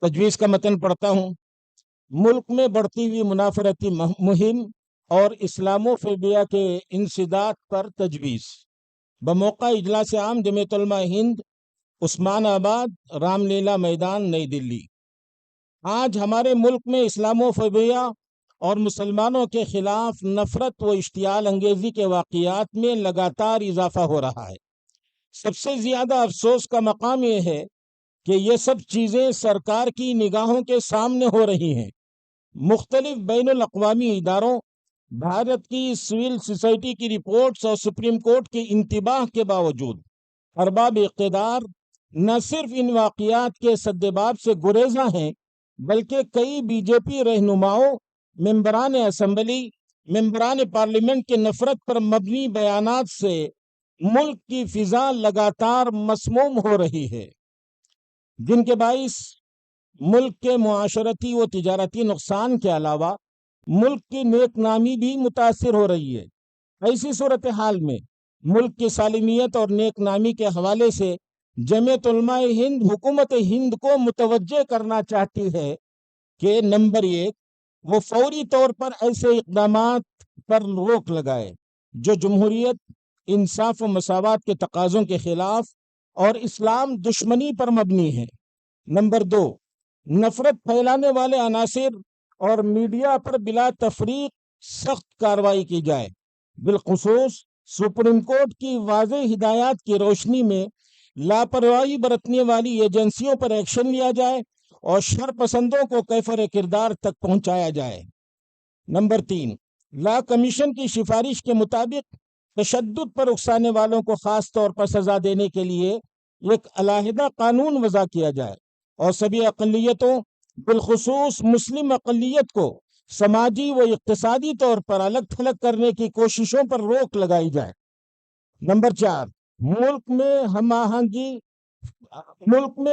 تجویز کا متن پڑھتا ہوں۔ ملک میں بڑھتی ہوئی منافرتی مہم اور اسلاموفوبیا کے انسداد پر تجویز بموقع اجلاس عام جمعیت علماء ہند، عثمان آباد، رام لیلا میدان، نئی دلی۔ آج ہمارے ملک میں اسلاموفوبیا اور مسلمانوں کے خلاف نفرت و اشتعال انگیزی کے واقعات میں لگاتار اضافہ ہو رہا ہے۔ سب سے زیادہ افسوس کا مقام یہ ہے کہ یہ سب چیزیں سرکار کی نگاہوں کے سامنے ہو رہی ہیں۔ مختلف بین الاقوامی اداروں، بھارت کی سول سوسائٹی کی رپورٹس اور سپریم کورٹ کے انتباہ کے باوجود ارباب اقتدار نہ صرف ان واقعات کے سدباب سے گریزاں ہیں، بلکہ کئی بی جے پی رہنماؤں، ممبران اسمبلی، ممبران پارلیمنٹ کے نفرت پر مبنی بیانات سے ملک کی فضا لگاتار مسموم ہو رہی ہے، جن کے باعث ملک کے معاشرتی و تجارتی نقصان کے علاوہ ملک کی نیک نامی بھی متاثر ہو رہی ہے۔ ایسی صورتحال میں ملک کی سالمیت اور نیک نامی کے حوالے سے جمعیت علماء ہند حکومت ہند کو متوجہ کرنا چاہتی ہے کہ نمبر 1، وہ فوری طور پر ایسے اقدامات پر روک لگائے جو جمہوریت، انصاف و مساوات کے تقاضوں کے خلاف اور اسلام دشمنی پر مبنی ہے۔ نمبر 2، نفرت پھیلانے والے عناصر اور میڈیا پر بلا تفریق سخت کارروائی کی جائے، بالخصوص سپریم کورٹ کی واضح ہدایات کی روشنی میں لاپرواہی برتنے والی ایجنسیوں پر ایکشن لیا جائے اور شر پسندوں کو کیفر کردار تک پہنچایا جائے۔ نمبر 3، لا کمیشن کی سفارش کے مطابق تشدد پر اکسانے والوں کو خاص طور پر سزا دینے کے لیے ایک علیحدہ قانون وضع کیا جائے اور سبھی اقلیتوں، بالخصوص مسلم اقلیت کو سماجی و اقتصادی طور پر الگ تھلگ کرنے کی کوششوں پر روک لگائی جائے۔ نمبر 4، ملک میں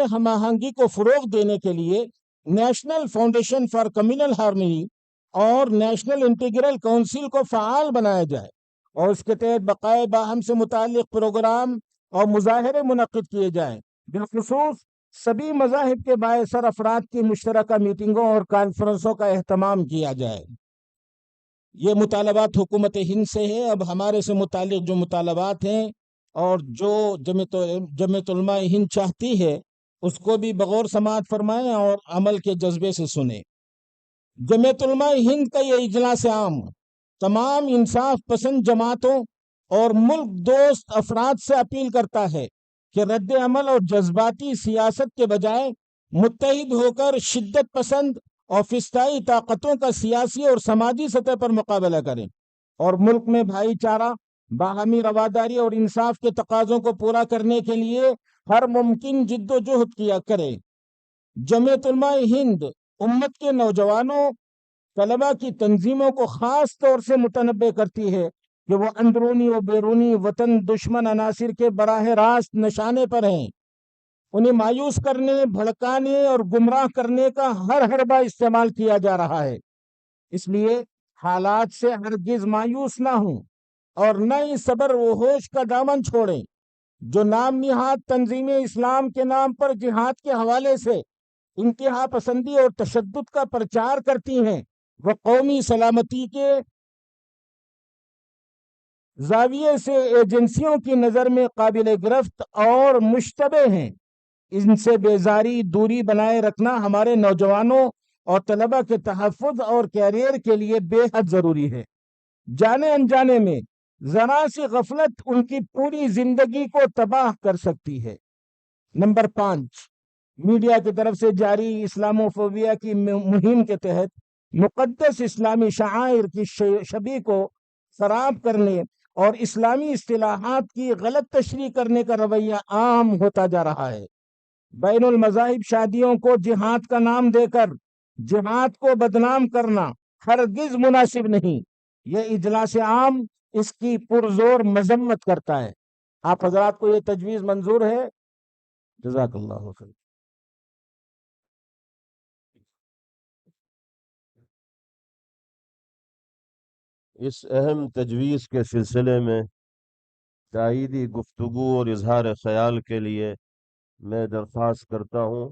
ہم آہنگی کو فروغ دینے کے لیے national foundation for communal harmony اور نیشنل انٹیگرل کونسل کو فعال بنایا جائے اور اس کے تحت بقائے باہم سے متعلق پروگرام اور مظاہرے منعقد کیے جائیں، بالخصوص سبھی مذاہب کے بااثر افراد کی مشترکہ میٹنگوں اور کانفرنسوں کا اہتمام کیا جائے۔ یہ مطالبات حکومت ہند سے ہے۔ اب ہمارے سے متعلق جو مطالبات ہیں اور جو جمعیت علماء ہند چاہتی ہے اس کو بھی بغور سماعت فرمائیں اور عمل کے جذبے سے سنیں۔ جمعیت علماء ہند کا یہ اجلاس عام تمام انصاف پسند جماعتوں اور ملک دوست افراد سے اپیل کرتا ہے کہ رد عمل اور جذباتی سیاست کے بجائے متحد ہو کر شدت پسند اور فسطائی طاقتوں کا سیاسی اور سماجی سطح پر مقابلہ کریں اور ملک میں بھائی چارہ، باہمی رواداری اور انصاف کے تقاضوں کو پورا کرنے کے لیے ہر ممکن جد و جہد کیا کرے۔ جمعیت علماء ہند امت کے نوجوانوں، طلباء کی تنظیموں کو خاص طور سے متنبہ کرتی ہے کہ وہ اندرونی و بیرونی وطن دشمن عناصر کے براہ راست نشانے پر ہیں۔ انہیں مایوس کرنے، بھڑکانے اور گمراہ کرنے کا ہر حربہ استعمال کیا جا رہا ہے۔ اس لیے حالات سے ہرگز مایوس نہ ہوں اور نہ ہی صبر و ہوش کا دامن چھوڑیں۔ جو نام نہاد تنظیمیں اسلام کے نام پر جہاد کے حوالے سے انتہا پسندی اور تشدد کا پرچار کرتی ہیں، وہ قومی سلامتی کے زاویے سے ایجنسیوں کی نظر میں قابل گرفت اور مشتبہ ہیں۔ ان سے بیزاری دوری بنائے رکھنا ہمارے نوجوانوں اور طلباء کے تحفظ اور کیریئر کے لیے بے حد ضروری ہے۔ جانے انجانے میں ذرا سی غفلت ان کی پوری زندگی کو تباہ کر سکتی ہے۔ نمبر 5، میڈیا کی طرف سے جاری اسلاموفوبیا کی مہم کے تحت مقدس اسلامی شعائر کی شبیہ کو خراب کرنے اور اسلامی اصطلاحات کی غلط تشریح کرنے کا رویہ عام ہوتا جا رہا ہے۔ بین المذاہب شادیوں کو جہاد کا نام دے کر جہاد کو بدنام کرنا ہرگز مناسب نہیں۔ یہ اجلاس عام اس کی پرزور مذمت کرتا ہے۔ آپ حضرات کو یہ تجویز منظور ہے؟ جزاک اللہ خیر۔ اس اہم تجویز کے سلسلے میں تائیدی گفتگو اور اظہار خیال کے لیے میں درخواست کرتا ہوں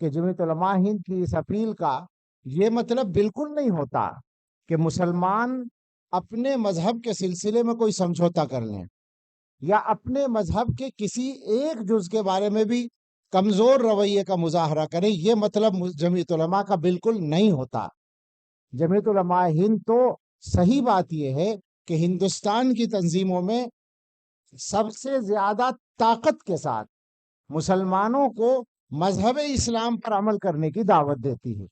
کہ جمعیت علماء ہند کی اس اپیل کا یہ مطلب بالکل نہیں ہوتا کہ مسلمان اپنے مذہب کے سلسلے میں کوئی سمجھوتا کر لیں یا اپنے مذہب کے کسی ایک جز کے بارے میں بھی کمزور رویے کا مظاہرہ کریں. یہ مطلب جمعیت علماء کا بالکل نہیں ہوتا. جمعیت علماء ہند تو صحیح بات یہ ہے کہ ہندوستان کی تنظیموں میں سب سے زیادہ طاقت کے ساتھ مسلمانوں کو مذہب اسلام پر عمل کرنے کی دعوت دیتی ہے.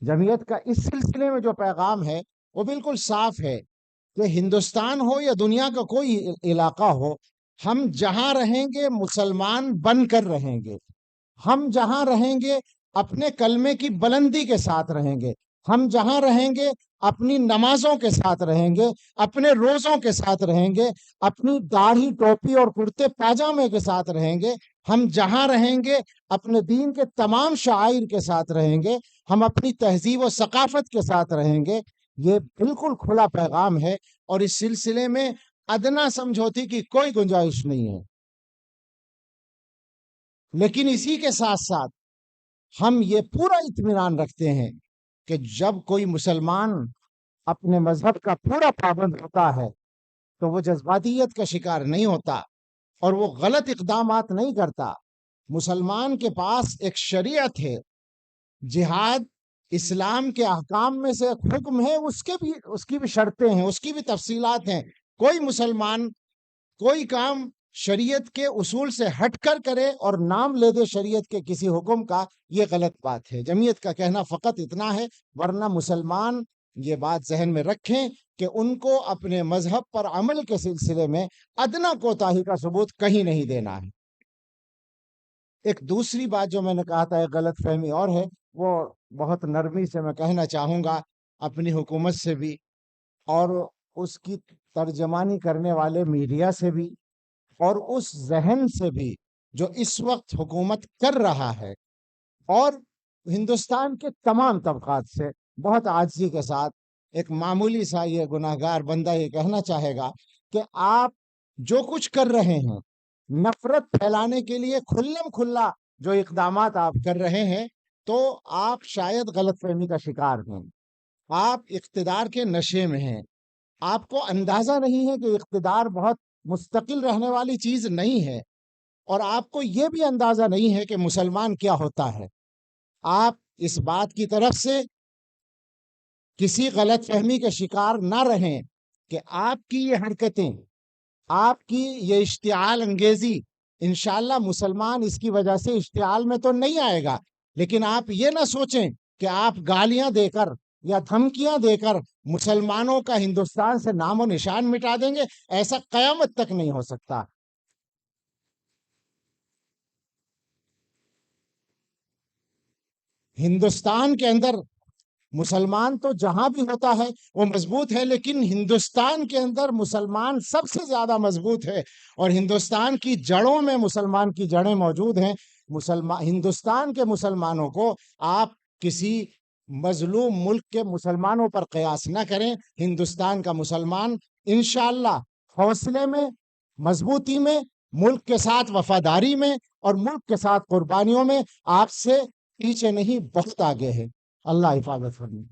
جمعیت کا اس سلسلے میں جو پیغام ہے وہ بالکل صاف ہے کہ ہندوستان ہو یا دنیا کا کوئی علاقہ ہو، ہم جہاں رہیں گے مسلمان بن کر رہیں گے. ہم جہاں رہیں گے اپنے کلمے کی بلندی کے ساتھ رہیں گے. ہم جہاں رہیں گے اپنی نمازوں کے ساتھ رہیں گے، اپنے روزوں کے ساتھ رہیں گے، اپنی داڑھی ٹوپی اور کرتے پاجامے کے ساتھ رہیں گے. ہم جہاں رہیں گے اپنے دین کے تمام شعائر کے ساتھ رہیں گے، ہم اپنی تہذیب و ثقافت کے ساتھ رہیں گے. یہ بالکل کھلا پیغام ہے اور اس سلسلے میں ادنا سمجھوتے کی کوئی گنجائش نہیں ہے. لیکن اسی کے ساتھ ساتھ ہم یہ پورا اطمینان رکھتے ہیں کہ جب کوئی مسلمان اپنے مذہب کا پورا پابند ہوتا ہے تو وہ جذباتیت کا شکار نہیں ہوتا اور وہ غلط اقدامات نہیں کرتا. مسلمان کے پاس ایک شریعت ہے، جہاد اسلام کے احکام میں سے ایک حکم ہے، اس کی بھی شرطیں ہیں، اس کی بھی تفصیلات ہیں. کوئی مسلمان کوئی کام شریعت کے اصول سے ہٹ کر کرے اور نام لے دے شریعت کے کسی حکم کا، یہ غلط بات ہے. جمعیت کا کہنا فقط اتنا ہے، ورنہ مسلمان یہ بات ذہن میں رکھیں کہ ان کو اپنے مذہب پر عمل کے سلسلے میں ادنا کوتاہی کا ثبوت کہیں نہیں دینا ہے. ایک دوسری بات جو میں نے کہا تھا ایک غلط فہمی اور ہے، وہ بہت نرمی سے میں کہنا چاہوں گا اپنی حکومت سے بھی اور اس کی ترجمانی کرنے والے میڈیا سے بھی اور اس ذہن سے بھی جو اس وقت حکومت کر رہا ہے، اور ہندوستان کے تمام طبقات سے بہت عاجزی کے ساتھ ایک معمولی سا یہ گناہگار بندہ یہ کہنا چاہے گا کہ آپ جو کچھ کر رہے ہیں، نفرت پھیلانے کے لیے کھلم کھلا جو اقدامات آپ کر رہے ہیں، تو آپ شاید غلط فہمی کا شکار ہیں. آپ اقتدار کے نشے میں ہیں. آپ کو اندازہ نہیں ہے کہ اقتدار بہت مستقل رہنے والی چیز نہیں ہے، اور آپ کو یہ بھی اندازہ نہیں ہے کہ مسلمان کیا ہوتا ہے. آپ اس بات کی طرف سے کسی غلط فہمی کے شکار نہ رہیں کہ آپ کی یہ حرکتیں، آپ کی یہ اشتعال انگیزی، انشاءاللہ مسلمان اس کی وجہ سے اشتعال میں تو نہیں آئے گا، لیکن آپ یہ نہ سوچیں کہ آپ گالیاں دے کر یا دھمکیاں دے کر مسلمانوں کا ہندوستان سے نام و نشان مٹا دیں گے. ایسا قیامت تک نہیں ہو سکتا. ہندوستان کے اندر مسلمان تو جہاں بھی ہوتا ہے وہ مضبوط ہے، لیکن ہندوستان کے اندر مسلمان سب سے زیادہ مضبوط ہے، اور ہندوستان کی جڑوں میں مسلمان کی جڑیں موجود ہیں. ہندوستان کے مسلمانوں کو آپ کسی مظلوم ملک کے مسلمانوں پر قیاس نہ کریں. ہندوستان کا مسلمان انشاءاللہ حوصلے میں، مضبوطی میں، ملک کے ساتھ وفاداری میں اور ملک کے ساتھ قربانیوں میں آپ سے پیچھے نہیں، بہت آگے ہے. اللہ حفاظت فرمائے.